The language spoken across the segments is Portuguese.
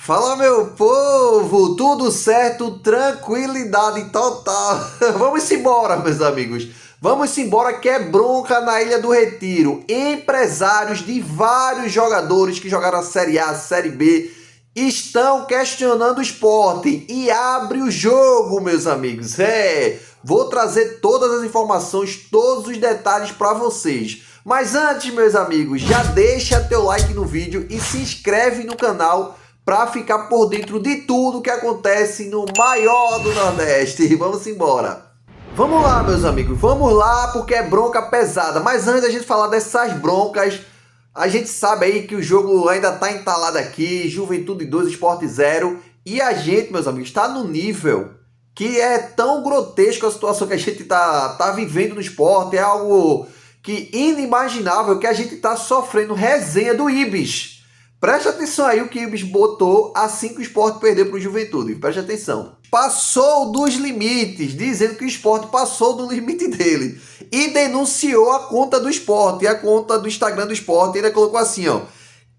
Fala, meu povo, tudo certo, tranquilidade total. Vamos embora, meus amigos. Vamos embora que é bronca na Ilha do Retiro. Empresários de vários jogadores que jogaram a Série A, a Série B, estão questionando o esporte e abre o jogo, meus amigos. Vou trazer todas as informações, todos os detalhes para vocês. Mas antes, meus amigos, já deixa teu like no vídeo e se inscreve no canal para ficar por dentro de tudo que acontece no maior do Nordeste. Vamos embora. Vamos lá, meus amigos, vamos lá porque é bronca pesada. Mas antes da gente falar dessas broncas, a gente sabe aí que o jogo ainda tá entalado aqui, Juventude 2, Sport 0. E a gente, meus amigos, está no nível que é tão grotesco a situação que a gente tá vivendo no esporte. É algo que inimaginável que a gente tá sofrendo resenha do Ibis. Preste atenção aí o que o Ibis botou assim que o Sport perdeu para o Juventude. Preste atenção. Passou dos limites, dizendo que o Sport passou do limite dele. E denunciou a conta do Sport e a conta do Instagram do Sport. E ainda colocou assim, ó.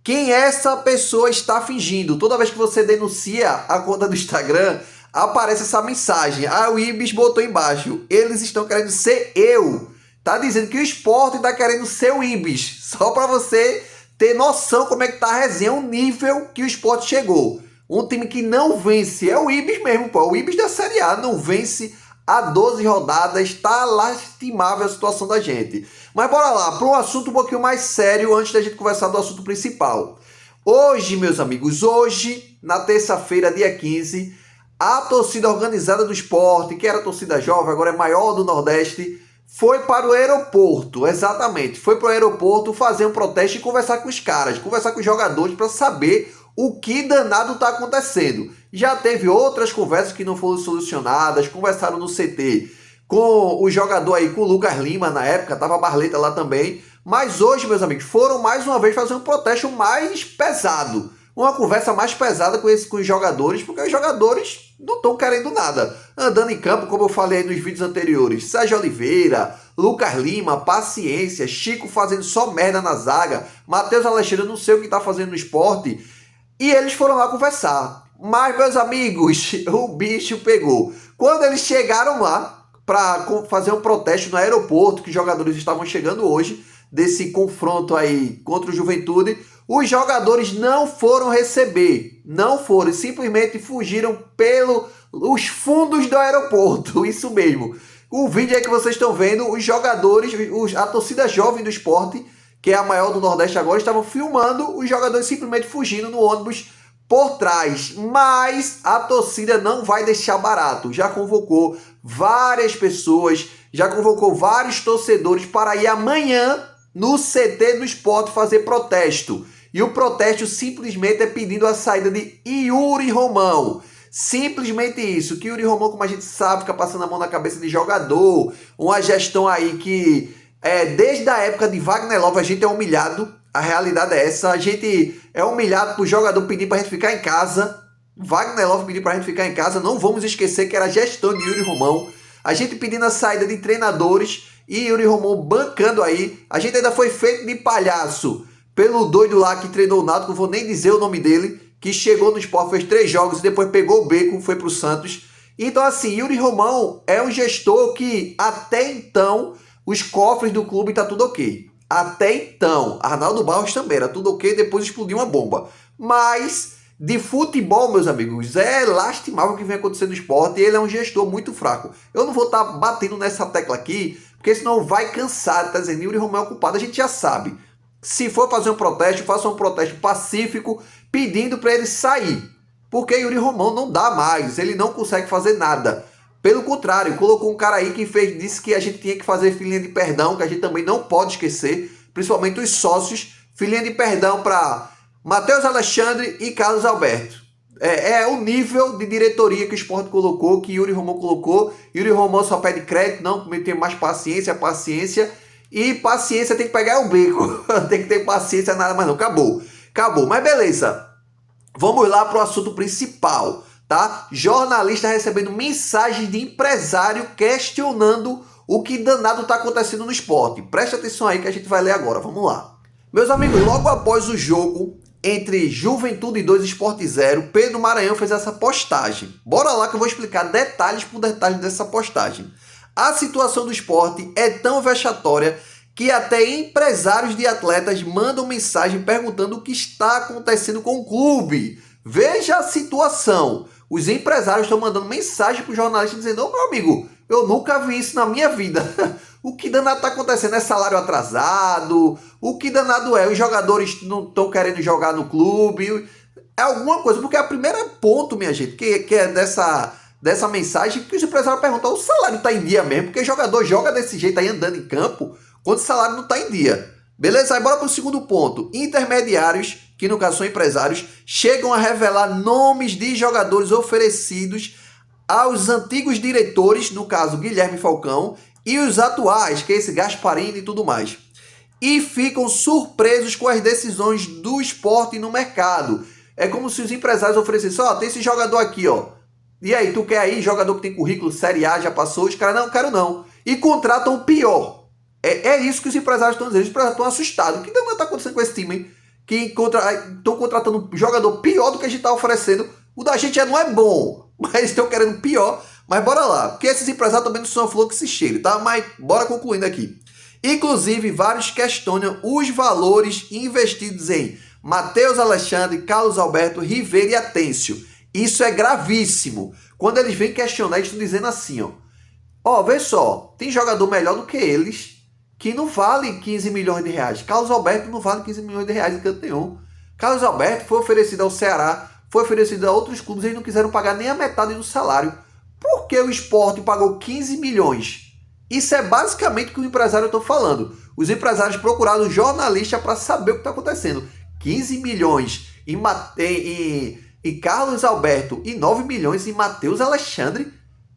Quem essa pessoa está fingindo? Toda vez que você denuncia a conta do Instagram, aparece essa mensagem. Ah, o Ibis botou embaixo. Eles estão querendo ser eu. Tá dizendo que o Sport está querendo ser o Ibis. Só para você ter noção como é que tá a resenha, o nível que o Sport chegou. Um time que não vence, é o Ibis mesmo, pô. O Ibis da Série A não vence há 12 rodadas, tá lastimável a situação da gente. Mas bora lá, para um assunto um pouquinho mais sério, antes da gente conversar do assunto principal. Hoje, meus amigos, hoje, na terça-feira, dia 15, a torcida organizada do Sport, que era a torcida jovem, agora é maior do Nordeste, foi para o aeroporto, exatamente. Foi para o aeroporto fazer um protesto e conversar com os caras, conversar com os jogadores para saber o que danado está acontecendo. Já teve outras conversas que não foram solucionadas, conversaram no CT com o jogador aí, com o Lucas Lima na época, tava a Barleta lá também. Mas hoje, meus amigos, foram mais uma vez fazer um protesto mais pesado. Uma conversa mais pesada com os jogadores, porque os jogadores não estão querendo nada. Andando em campo, como eu falei nos vídeos anteriores, Sérgio Oliveira, Lucas Lima, paciência, Chico fazendo só merda na zaga, Matheus Alexandre, eu não sei o que está fazendo no esporte, e eles foram lá conversar. Mas, meus amigos, o bicho pegou. Quando eles chegaram lá para fazer um protesto no aeroporto, que os jogadores estavam chegando hoje, desse confronto aí contra o Juventude, os jogadores não foram receber, não foram, simplesmente fugiram pelos fundos do aeroporto, isso mesmo. O vídeo aí que vocês estão vendo, os jogadores, a torcida jovem do esporte, que é a maior do Nordeste agora, estavam filmando os jogadores simplesmente fugindo no ônibus por trás. Mas a torcida não vai deixar barato, já convocou várias pessoas, já convocou vários torcedores para ir amanhã no CT do Sport fazer protesto. E o protesto simplesmente é pedindo a saída de Yuri Romão. Simplesmente isso, que Yuri Romão, como a gente sabe, fica passando a mão na cabeça de jogador. Uma gestão aí que, desde a época de Wagner Love, a gente é humilhado. A realidade é essa, a gente é humilhado por jogador pedir pra gente ficar em casa. Wagner Love pediu pra gente ficar em casa. Não vamos esquecer que era a gestão de Yuri Romão. A gente pedindo a saída de treinadores e Yuri Romão bancando aí. A gente ainda foi feito de palhaço pelo doido lá que treinou o Náutico, não vou nem dizer o nome dele, que chegou no Sport, fez 3 jogos e depois pegou o beco, foi pro Santos. Então assim, Yuri Romão é um gestor que até então os cofres do clube tá tudo ok. Até então, Arnaldo Barros também era tudo ok, depois explodiu uma bomba. Mas de futebol, meus amigos, é lastimável o que vem acontecendo no Sport e ele é um gestor muito fraco. Eu não vou estar batendo nessa tecla aqui, porque senão vai cansar, tá dizendo, Yuri Romão é o culpado, a gente já sabe. Se for fazer um protesto, faça um protesto pacífico, pedindo para ele sair. Porque Yuri Romão não dá mais, ele não consegue fazer nada. Pelo contrário, colocou um cara aí que disse que a gente tinha que fazer filinha de perdão, que a gente também não pode esquecer, principalmente os sócios, filinha de perdão para Matheus Alexandre e Carlos Alberto. É o nível de diretoria que o Sport colocou, que Yuri Romão colocou. Yuri Romão só pede crédito, não tem mais paciência. E paciência tem que pegar o bico. Tem que ter paciência, nada mais não. Acabou. Mas beleza. Vamos lá para o assunto principal, tá? Jornalista recebendo mensagens de empresário questionando o que danado está acontecendo no esporte. Preste atenção aí que a gente vai ler agora. Vamos lá. Meus amigos, logo após o jogo, entre Juventude 2 e Sport 0, Pedro Maranhão fez essa postagem. Bora lá que eu vou explicar detalhes por detalhes dessa postagem. A situação do Sport é tão vexatória que até empresários de atletas mandam mensagem perguntando o que está acontecendo com o clube. Veja a situação. Os empresários estão mandando mensagem para o jornalista dizendo: ô meu amigo, eu nunca vi isso na minha vida. O que danado está acontecendo? É salário atrasado? O que danado é? Os jogadores não estão querendo jogar no clube? É alguma coisa, porque é o primeiro ponto, minha gente, que é dessa mensagem, que os empresários perguntam: o salário está em dia mesmo? Porque o jogador joga desse jeito aí andando em campo, quando o salário não está em dia. Beleza? Aí bora para o segundo ponto. Intermediários, que no caso são empresários, chegam a revelar nomes de jogadores oferecidos aos antigos diretores, no caso Guilherme Falcão, e os atuais, que é esse Gasparini e tudo mais. E ficam surpresos com as decisões do Sport no mercado. É como se os empresários oferecessem: ó, tem esse jogador aqui, ó. E aí, tu quer aí jogador que tem currículo Série A, já passou? Os caras: não, quero não. E contratam o pior. É isso que os empresários estão dizendo. Os empresários estão assustados. O que está acontecendo com esse time, hein? Que estão contratando um jogador pior do que a gente está oferecendo. O da gente já não é bom, mas estão querendo pior. Mas bora lá, porque esses empresários também não são a flor que se cheire, tá? Mas bora concluindo aqui. Inclusive, vários questionam os valores investidos em Matheus Alexandre, Carlos Alberto, Ribeiro e Atêncio. Isso é gravíssimo. Quando eles vêm questionar, eles estão dizendo assim, ó, vê só, tem jogador melhor do que eles que não vale 15 milhões de reais. Carlos Alberto não vale 15 milhões de reais em canto nenhum. Carlos Alberto foi oferecido ao Ceará, foi oferecido a outros clubes, eles não quiseram pagar nem a metade do salário. Por que o Sport pagou 15 milhões? Isso é basicamente o que o empresário está falando. Os empresários procuraram o jornalista para saber o que está acontecendo. 15 milhões em Carlos Alberto e 9 milhões em Matheus Alexandre.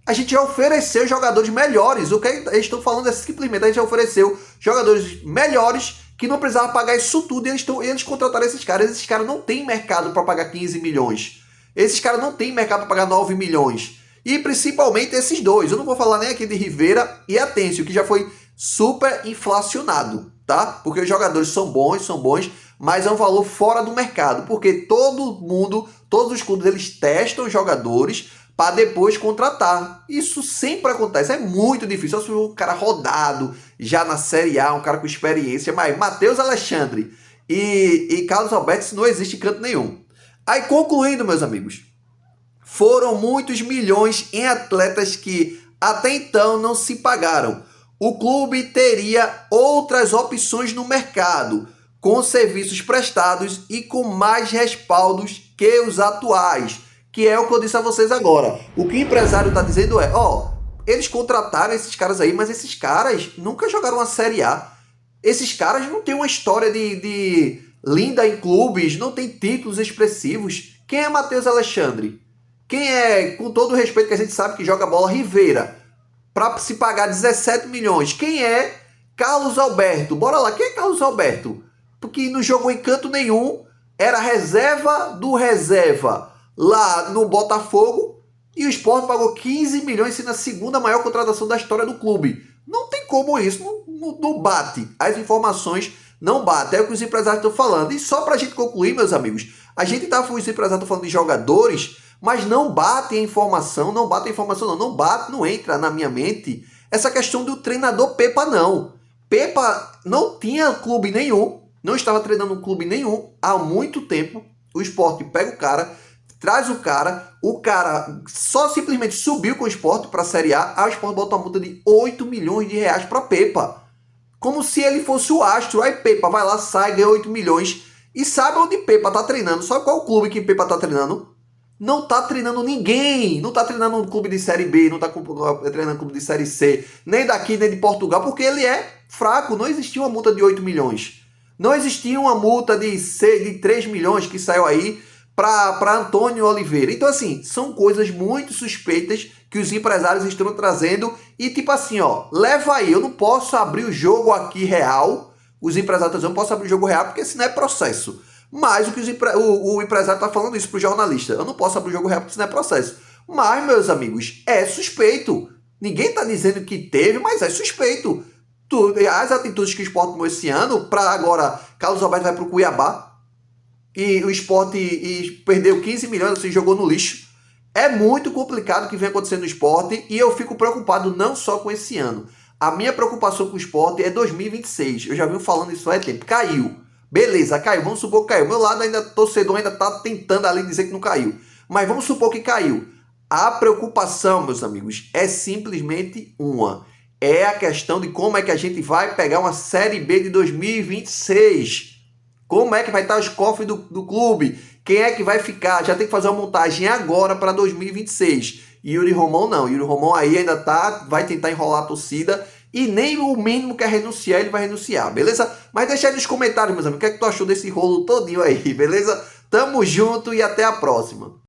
A gente já ofereceu jogadores melhores. O que eles estão falando é simplesmente: a gente já ofereceu jogadores melhores que não precisavam pagar isso tudo e eles contrataram esses caras. Esses caras não têm mercado para pagar 15 milhões. Esses caras não têm mercado para pagar 9 milhões. E principalmente esses dois. Eu não vou falar nem aqui de Rivera e Atêncio, que já foi super inflacionado, tá? Porque os jogadores são bons, mas é um valor fora do mercado. Porque todo mundo, todos os clubes, eles testam os jogadores para depois contratar. Isso sempre acontece, é muito difícil. Só se for um cara rodado, já na Série A, um cara com experiência, mas Matheus Alexandre e Carlos Alberto, isso não existe em canto nenhum. Aí, concluindo, meus amigos, foram muitos milhões em atletas que até então não se pagaram. O clube teria outras opções no mercado, com serviços prestados e com mais respaldos que os atuais. Que é o que eu disse a vocês agora. O que o empresário está dizendo é: eles contrataram esses caras aí, mas esses caras nunca jogaram a Série A. Esses caras não têm uma história de linda em clubes, não tem títulos expressivos. Quem é Matheus Alexandre? Quem é, com todo o respeito que a gente sabe que joga bola, Rivera? Para se pagar 17 milhões. Quem é Carlos Alberto? Bora lá, quem é Carlos Alberto? Porque não jogou em canto nenhum, era reserva do reserva lá no Botafogo, e o Sport pagou 15 milhões, sendo a segunda maior contratação da história do clube. Não tem como isso, não bate. As informações não batem, é o que os empresários estão falando. E só para a gente concluir, meus amigos, os empresários estão falando de jogadores, mas não bate a informação, não entra na minha mente essa questão do treinador Pepa, não. Pepa não tinha clube nenhum, não estava treinando um clube nenhum há muito tempo. O Sport pega o cara, traz o cara só simplesmente subiu com o Sport para a Série A, aí o Sport bota uma multa de 8 milhões de reais para Pepa. Como se ele fosse o astro. Aí Pepa vai lá, sai, ganha 8 milhões. E sabe onde Pepa tá treinando? Sabe qual clube que Pepa tá treinando? Não tá treinando ninguém. Não tá treinando um clube de Série B, não tá treinando um clube de Série C, nem daqui, nem de Portugal, porque ele é fraco. Não existia uma multa de 8 milhões. Não existia uma multa de 3 milhões que saiu aí para Antônio Oliveira. Então, assim, são coisas muito suspeitas que os empresários estão trazendo. E tipo assim, leva aí, eu não posso abrir o jogo aqui real. Os empresários estão dizendo: eu não posso abrir o jogo real porque senão é processo. Mas o que o empresário está falando isso pro jornalista: eu não posso abrir o jogo real porque senão é processo. Mas, meus amigos, é suspeito. Ninguém está dizendo que teve, mas é suspeito. As atitudes que o Sport tomou esse ano, para agora Carlos Alberto vai pro Cuiabá. e o Sport perdeu 15 milhões, assim, jogou no lixo. É muito complicado o que vem acontecendo no Sport e eu fico preocupado não só com esse ano. A minha preocupação com o Sport é 2026. Eu já venho falando isso há tempo. Caiu. Beleza, caiu. Vamos supor que caiu. Meu lado ainda, torcedor ainda tá tentando ali dizer que não caiu. Mas vamos supor que caiu. A preocupação, meus amigos, é simplesmente uma. É a questão de como é que a gente vai pegar uma Série B de 2026. Como é que vai estar os cofres do clube? Quem é que vai ficar? Já tem que fazer uma montagem agora para 2026. Yuri Romão não. Yuri Romão aí ainda vai tentar enrolar a torcida e nem o mínimo que é renunciar, ele vai renunciar, beleza? Mas deixa aí nos comentários, meus amigos, o que é que tu achou desse rolo todinho aí, beleza? Tamo junto e até a próxima.